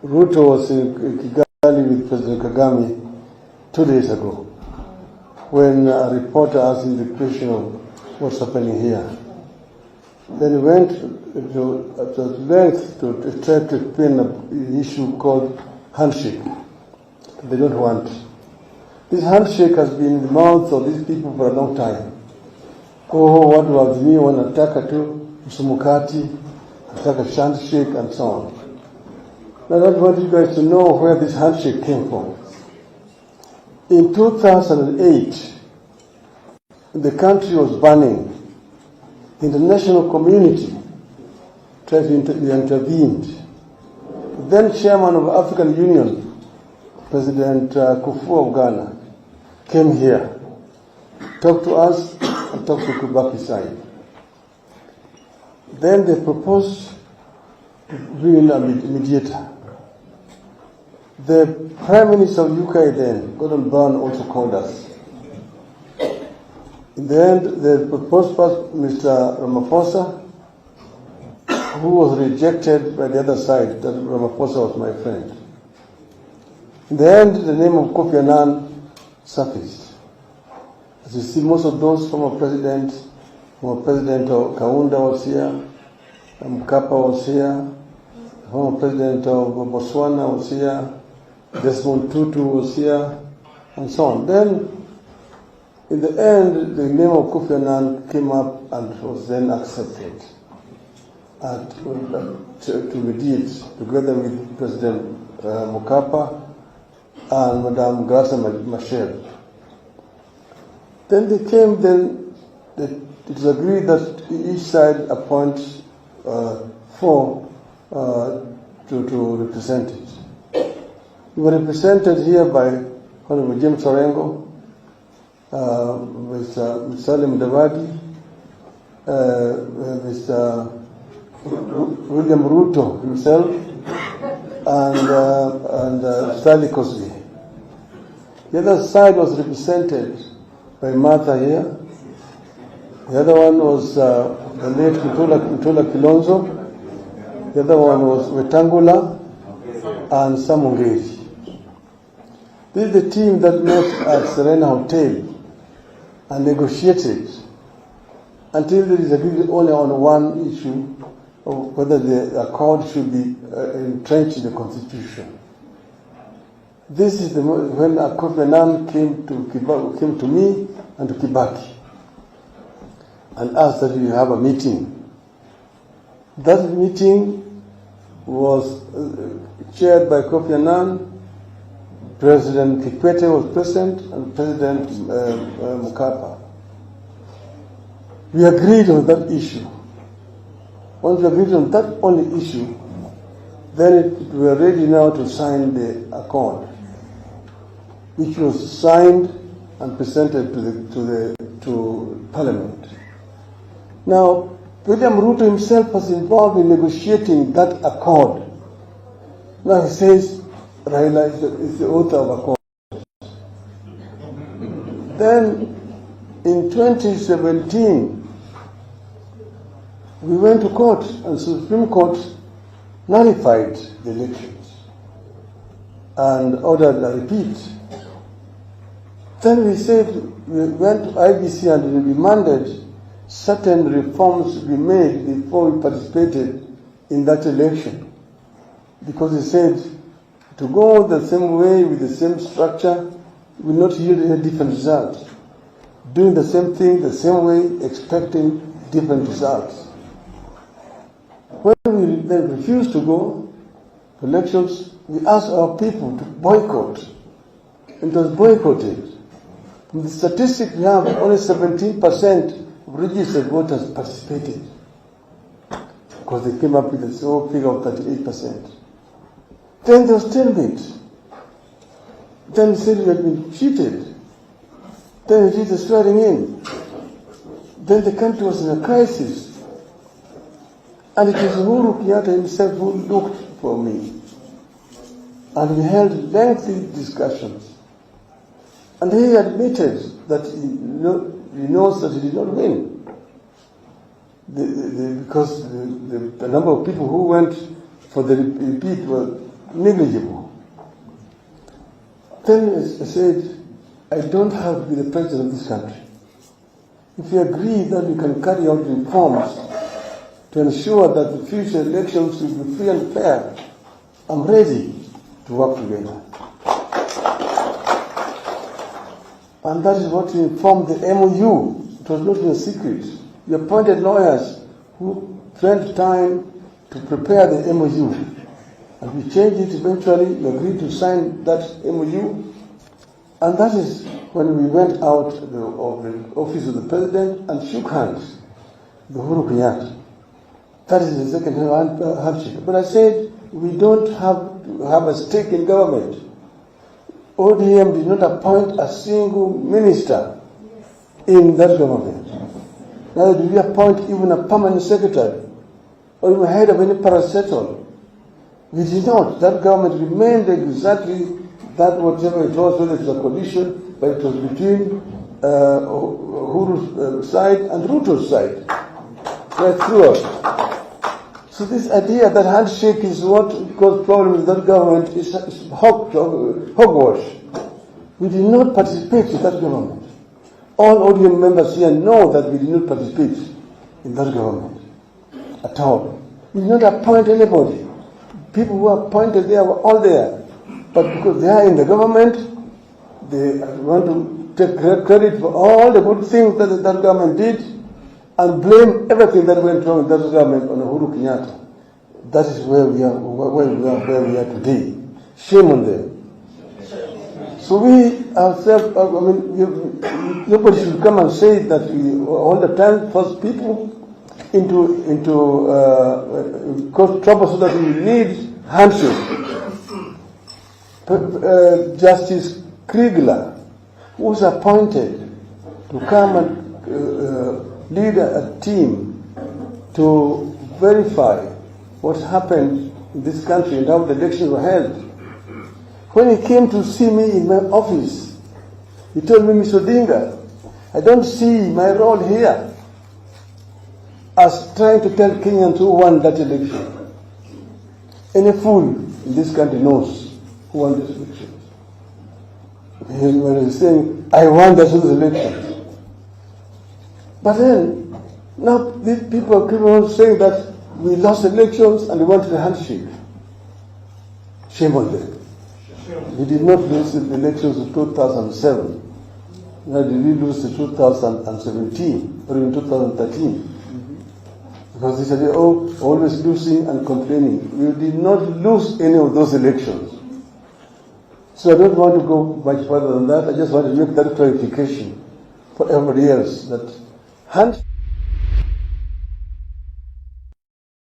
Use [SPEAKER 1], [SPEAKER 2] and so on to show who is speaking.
[SPEAKER 1] RUTO was in Kigali with President Kagame 2 days ago when a reporter asked him the question of what's happening here. Then he went to length to try to explain an issue called handshake. They don't want. This handshake has been in the mouths of these people for a long time. Oh, what was me wanataka tu msumukati, nataka handshake and so on. Now I want you guys to know where this handshake came from. In 2008, the country was burning. The international community tried to intervene. Then chairman of African Union, President Kufuor of Ghana, came here, talked to us, and talked to Kibaki side. Then they proposed to bring in a mediator. The Prime Minister of UK then, Gordon Brown, also called us. In the end, the proposed Mr. Ramaphosa, who was rejected by the other side, that Ramaphosa was my friend. In the end, the name of Kofi Annan surfaced. As you see, most of those former President Kaunda was here, Mkapa was here, former President of Botswana was here, Desmond Tutu was here, and so on. Then, in the end, the name of Kofi Annan came up and was then accepted to mediate together with President Mkapa and Madame Graça Machel. Then they came, it was agreed that each side appoints four to represent it. We were represented here by Honorable James Orengo, Mr. Salim Davadi, Mr. William Ruto himself, and Stanley Cosby. The other side was represented by Martha here. The other one was the late Mutula Kilonzo. The other one was Wetangula and Samungeri. This is the team that met at Serena Hotel and negotiated until there is agreed only on one issue of whether the accord should be entrenched in the Constitution. This is when Kofi Annan came to me and to Kibaki and asked that we have a meeting. That meeting was chaired by Kofi Annan. President Kikwete was present and President Mkapa. We agreed on that issue. Once we agreed on that only issue, then we were ready now to sign the accord, which was signed and presented to Parliament. Now, William Ruto himself was involved in negotiating that accord. Now he says RAILA is the author of accord. Then, in 2017, we went to court, and Supreme Court nullified the elections and ordered a repeat. Then we said we went to IBC and we demanded certain reforms to be made before we participated in that election, because they said to go the same way with the same structure will not yield any different results. Doing the same thing the same way, expecting different results. When we then refused to go to elections, we asked our people to boycott. It was boycotted. From the statistics we have, only 17% of registered voters participated, because they came up with a small figure of 38%. Then there was stalemate. Then we said we had been cheated. Then we did the swearing in. Then the country was in a crisis. And it was Uhuru Kenyatta himself who looked for me. And we held lengthy discussions. And he admitted that he knows that he did not win. Because the number of people who went for the repeat were negligible. Then I said, I don't have to be the president of this country. If you agree that we can carry out reforms to ensure that the future elections will be free and fair, I'm ready to work together. And that is what we informed the MOU. It was not a secret. We appointed lawyers who spent time to prepare the MOU. And we changed it eventually. We agreed to sign that MOU. And that is when we went out of the office of the president and shook hands with UHURU Kenyatta. That is the second handshake. But I said, we don't have to have a stake in government. ODM did not appoint a single minister in that government. Neither did we appoint even a permanent secretary or even head of any parastatal. We did not. That government remained exactly that whatever it was, whether it was a coalition, but it was between UHURU's side and RUTO's side, right throughout. So this idea that handshake is what caused problems with that government is hogwash. We did not participate in that government. All ODM members here know that we did not participate in that government at all. We did not appoint anybody. People who were appointed there were all there. But because they are in the government, they want to take credit for all the good things that that government did and blame everything that went wrong in that government on UHURU Kenyatta. That is where we are today. Shame on them. So we ourselves, I mean, nobody should come and say that we all the time force people into cause trouble so that we need handshake. Justice Kriegler, who was appointed to come and lead a team to verify what happened in this country and how the elections were held. When he came to see me in my office, he told me, Mr. Odinga, I don't see my role here as trying to tell Kenyans who won that election. Any fool in this country knows who won this election. When he's saying, I won those elections. But then, now these people keep on saying that we lost elections and we wanted a handshake. Shame on them. We did not lose the elections of 2007. Neither did we lose the 2017 or even 2013. Because they said, oh, always losing and complaining. We did not lose any of those elections. So I don't want to go much further than that. I just want to make that clarification for everybody else that